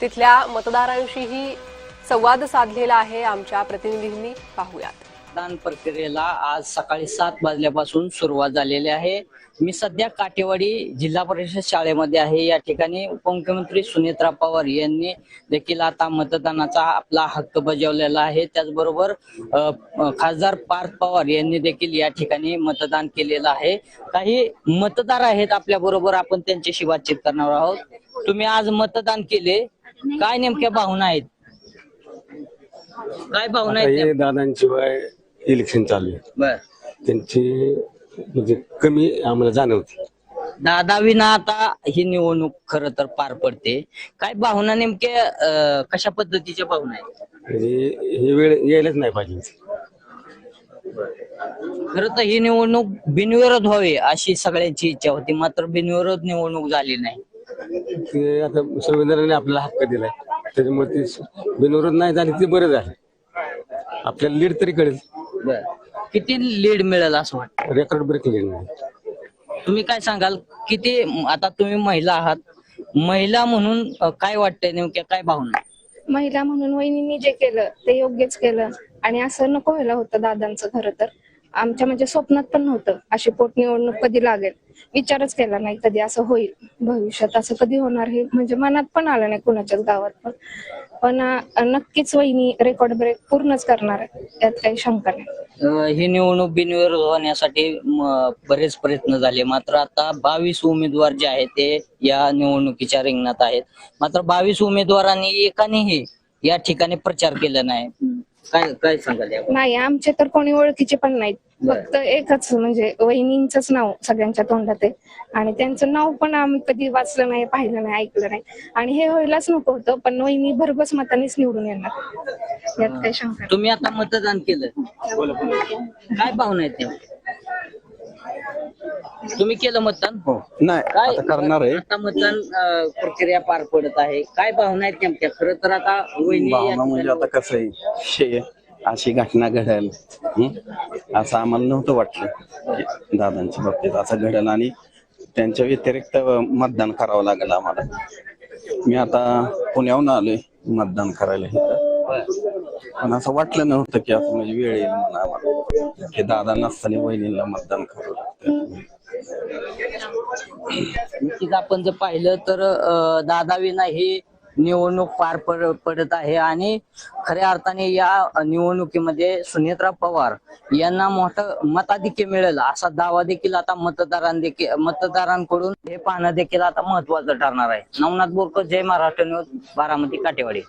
तिथल्या मतदारांशीही संवाद साधलेला आहे आमच्या प्रतिनिधींनी. पाहूयात. मतदान प्रक्रियेला आज सकाळी 7 वाजल्यापासून सुरुवात झालेली आहे. मी सध्या काटेवाडी जिल्हा परिषद शाळेमध्ये आहे. या ठिकाणी उपमुख्यमंत्री सुनेत्रा पवार यांनी देखील आता मतदानाचा आपला हक्क बजावलेला आहे. त्याचबरोबर खासदार पार्थ पवार यांनी देखील या ठिकाणी मतदान केलेलं आहे. काही मतदार आहेत आपल्या बरोबर, आपण त्यांच्याशी बातचीत करणार आहोत. तुम्ही आज मतदान केले, काय नेमक्या भावना आहेत? काय भावना आहेत? दादांची वय इलेक्शन चालू आहे, बर, त्यांची म्हणजे कमी आम्हाला जाणवते. दादा विना आता ही निवडणूक खरं तर पार पडते. काय भावना नेमक्या कशा पद्धतीच्या भावना आहेत? म्हणजे ही वेळ यायलाच नाही पाहिजे. खरं तर ही निवडणूक बिनविरोध व्हावी अशी सगळ्यांची इच्छा होती, मात्र बिनविरोध निवडणूक झाली नाही. ते आता संविधानाने आपल्याला हक्क दिलाय, त्याच्यामुळे ती बिनविरोध नाही झाली ते बरं झालं. आपल्याला लीड तरी कळेल. बर, किती लीड मिळेल असं वाटतं? रेकॉर्ड ब्रेक लीड मिळेल. तुम्ही काय सांगाल? किती, आता तुम्ही महिला आहात, महिला म्हणून काय वाटतंय नेमक्या, काय भावना? महिला म्हणून वहिनींनी जे केलं ते योग्यच केलं आणि असं नको व्हायला होतं दादांचं. खरं तर आमच्या म्हणजे स्वप्नात पण नव्हतं अशी पोटनिवडणूक कधी लागेल, विचारच केला नाही कधी असं होईल भविष्यात, असं कधी होणार हे म्हणजे मनात पण आलं नाही कुणाच्याच गावात. पण नक्कीच वहिनी रेकॉर्ड ब्रेक पूर्णच करणार आहे, यात काही शंका नाही. ही निवडणूक बिनविरोध होण्यासाठी बरेच प्रयत्न झाले, मात्र आता 22 उमेदवार जे आहेत ते या निवडणुकीच्या रिंगणात आहेत. मात्र 22 उमेदवारांनी एकानेही या ठिकाणी प्रचार केला नाही. काय काय सांगाल? नाही, आमचे तर कोणी ओळखीचे पण नाहीत, फक्त एकच म्हणजे वहिनींचंच नाव सगळ्यांच्या तोंडात आहे आणि त्यांचं नाव पण आम्ही कधी वाचलं नाही, पाहिलं नाही, ऐकलं नाही आणि हे व्हायलाच नको होतं. पण वहिनी भरघोस मतानेच निवडून येणार, यात काही शंका नाही. तुम्ही आता मतदान केलं, काय भावना आहेत नेमक्या? तुम्ही केलं मतदान? हो, नाही आता करणार आहे. आता मतदान प्रक्रिया पार पडत आहे, काय भावना आहेत नेमक्या? खरं तर आता भावना म्हणजे आता कसं आहे, अशी घटना घडेल असं आम्हाला नव्हतं वाटलं दादांच्या बाबतीत असं घडेल आणि त्यांच्या व्यतिरिक्त मतदान करावं लागेल आम्हाला. मी आता पुण्याहून आलोय मतदान करायला इथं, पण असं वाटलं नव्हतं की असं म्हणजे वेळ येईल म्हणून आम्हाला, की दादा नसताना वहिनीला मतदान करावं लागतं. नक्कीच आपण जर पाहिलं तर दादा विना ही निवडणूक पार पडत आहे आणि खऱ्या अर्थाने या निवडणुकीमध्ये सुनेत्रा पवार यांना मोठं मताधिक्य मिळेल असा दावा देखील आता मतदारांकडून हे पाहणं देखील आता महत्वाचं ठरणार आहे. नवनाथ बोरकर, जय महाराष्ट्र न्यूज, बारामती, काटेवाडी.